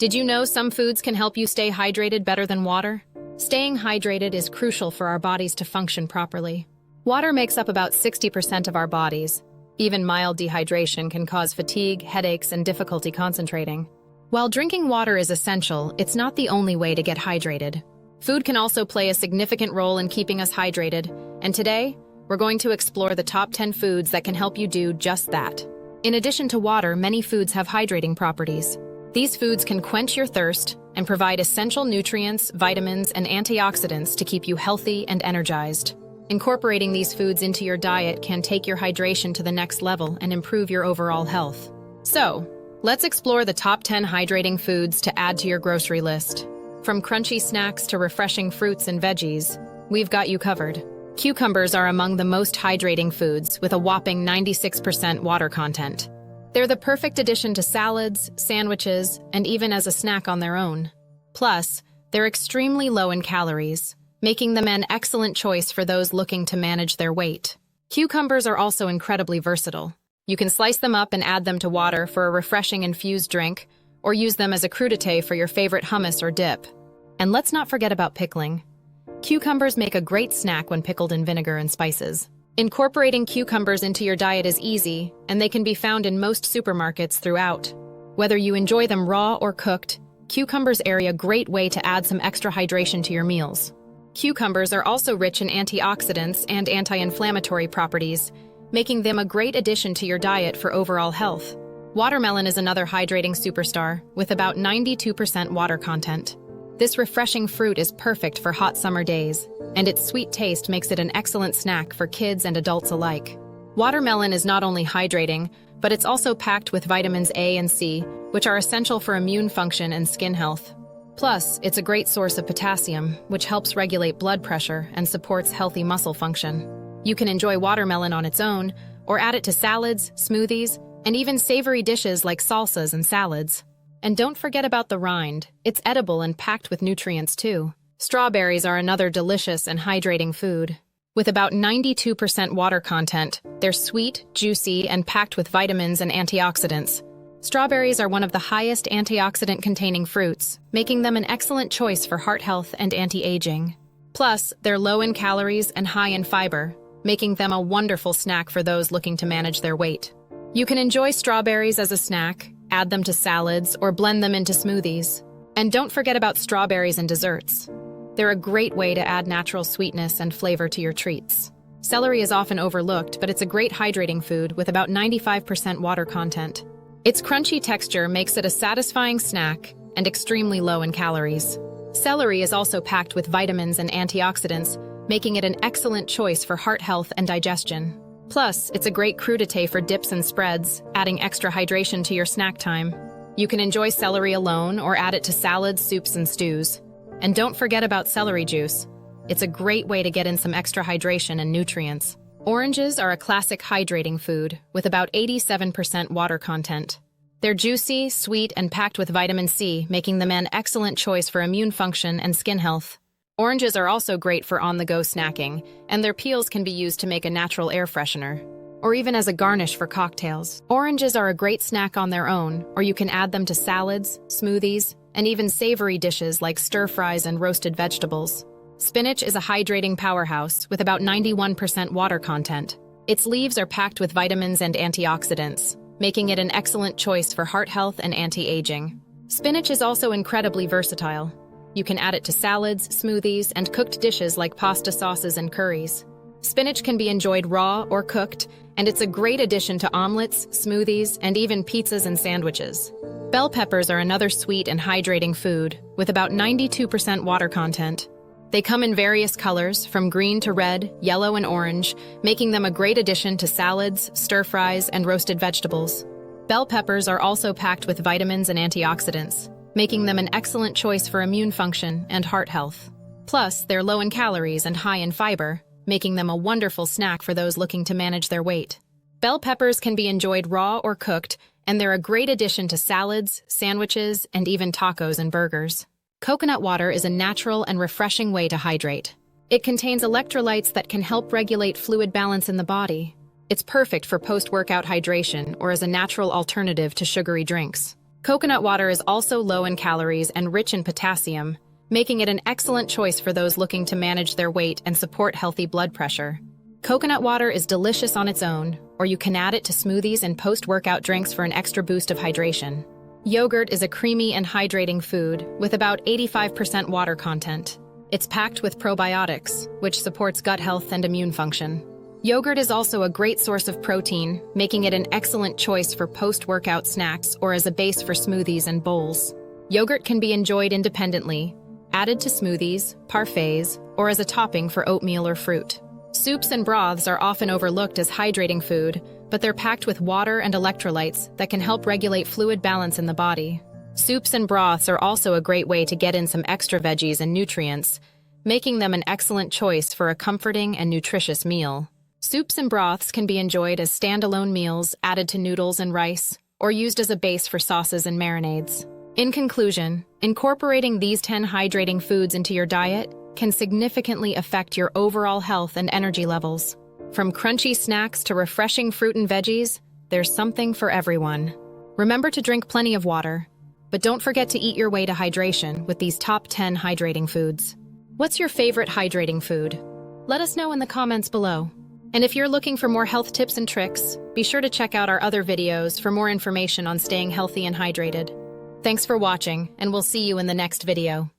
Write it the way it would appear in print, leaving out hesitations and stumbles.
Did you know some foods can help you stay hydrated better than water? Staying hydrated is crucial for our bodies to function properly. Water makes up about 60% of our bodies. Even mild dehydration can cause fatigue, headaches, and difficulty concentrating. While drinking water is essential, it's not the only way to get hydrated. Food can also play a significant role in keeping us hydrated, and today, we're going to explore the top 10 foods that can help you do just that. In addition to water, many foods have hydrating properties. These foods can quench your thirst and provide essential nutrients, vitamins, and antioxidants to keep you healthy and energized. Incorporating these foods into your diet can take your hydration to the next level and improve your overall health. So, let's explore the top 10 hydrating foods to add to your grocery list. From crunchy snacks to refreshing fruits and veggies, we've got you covered. Cucumbers are among the most hydrating foods, with a whopping 96% water content. They're the perfect addition to salads, sandwiches, and even as a snack on their own. Plus, they're extremely low in calories, making them an excellent choice for those looking to manage their weight. Cucumbers are also incredibly versatile. You can slice them up and add them to water for a refreshing infused drink, or use them as a crudité for your favorite hummus or dip. And let's not forget about pickling. Cucumbers make a great snack when pickled in vinegar and spices. Incorporating cucumbers into your diet is easy, and they can be found in most supermarkets throughout. Whether you enjoy them raw or cooked, cucumbers are a great way to add some extra hydration to your meals. Cucumbers are also rich in antioxidants and anti-inflammatory properties, making them a great addition to your diet for overall health. Watermelon is another hydrating superstar, with about 92% water content. This refreshing fruit is perfect for hot summer days, and its sweet taste makes it an excellent snack for kids and adults alike. Watermelon is not only hydrating, but it's also packed with vitamins A and C, which are essential for immune function and skin health. Plus, it's a great source of potassium, which helps regulate blood pressure and supports healthy muscle function. You can enjoy watermelon on its own, or add it to salads, smoothies, and even savory dishes like salsas and salads. And don't forget about the rind. It's edible and packed with nutrients too. Strawberries are another delicious and hydrating food. With about 92% water content, they're sweet, juicy, and packed with vitamins and antioxidants. Strawberries are one of the highest antioxidant-containing fruits, making them an excellent choice for heart health and anti-aging. Plus, they're low in calories and high in fiber, making them a wonderful snack for those looking to manage their weight. You can enjoy strawberries as a snack, add them to salads, or blend them into smoothies. And don't forget about strawberries in desserts. They're a great way to add natural sweetness and flavor to your treats. Celery is often overlooked, but it's a great hydrating food with about 95% water content. Its crunchy texture makes it a satisfying snack and extremely low in calories. Celery is also packed with vitamins and antioxidants, making it an excellent choice for heart health and digestion. Plus, it's a great crudité for dips and spreads, adding extra hydration to your snack time. You can enjoy celery alone or add it to salads, soups, and stews. And don't forget about celery juice. It's a great way to get in some extra hydration and nutrients. Oranges are a classic hydrating food, with about 87% water content. They're juicy, sweet, and packed with vitamin C, making them an excellent choice for immune function and skin health. Oranges are also great for on-the-go snacking, and their peels can be used to make a natural air freshener, or even as a garnish for cocktails. Oranges are a great snack on their own, or you can add them to salads, smoothies, and even savory dishes like stir-fries and roasted vegetables. Spinach is a hydrating powerhouse with about 91% water content. Its leaves are packed with vitamins and antioxidants, making it an excellent choice for heart health and anti-aging. Spinach is also incredibly versatile. You can add it to salads, smoothies, and cooked dishes like pasta sauces and curries. Spinach can be enjoyed raw or cooked, and it's a great addition to omelets, smoothies, and even pizzas and sandwiches. Bell peppers are another sweet and hydrating food, with about 92% water content. They come in various colors, from green to red, yellow, and orange, making them a great addition to salads, stir-fries, and roasted vegetables. Bell peppers are also packed with vitamins and antioxidants, making them an excellent choice for immune function and heart health. Plus, they're low in calories and high in fiber, making them a wonderful snack for those looking to manage their weight. Bell peppers can be enjoyed raw or cooked, and they're a great addition to salads, sandwiches, and even tacos and burgers. Coconut water is a natural and refreshing way to hydrate. It contains electrolytes that can help regulate fluid balance in the body. It's perfect for post-workout hydration or as a natural alternative to sugary drinks. Coconut water is also low in calories and rich in potassium, making it an excellent choice for those looking to manage their weight and support healthy blood pressure. Coconut water is delicious on its own, or you can add it to smoothies and post-workout drinks for an extra boost of hydration. Yogurt is a creamy and hydrating food with about 85% water content. It's packed with probiotics, which supports gut health and immune function. Yogurt is also a great source of protein, making it an excellent choice for post-workout snacks or as a base for smoothies and bowls. Yogurt can be enjoyed independently, added to smoothies, parfaits, or as a topping for oatmeal or fruit. Soups and broths are often overlooked as hydrating food, but they're packed with water and electrolytes that can help regulate fluid balance in the body. Soups and broths are also a great way to get in some extra veggies and nutrients, making them an excellent choice for a comforting and nutritious meal. Soups and broths can be enjoyed as standalone meals added to noodles and rice, or used as a base for sauces and marinades. In conclusion, incorporating these 10 hydrating foods into your diet can significantly affect your overall health and energy levels. From crunchy snacks to refreshing fruit and veggies, there's something for everyone. Remember to drink plenty of water, but don't forget to eat your way to hydration with these top 10 hydrating foods. What's your favorite hydrating food? Let us know in the comments below. And if you're looking for more health tips and tricks, be sure to check out our other videos for more information on staying healthy and hydrated. Thanks for watching, and we'll see you in the next video.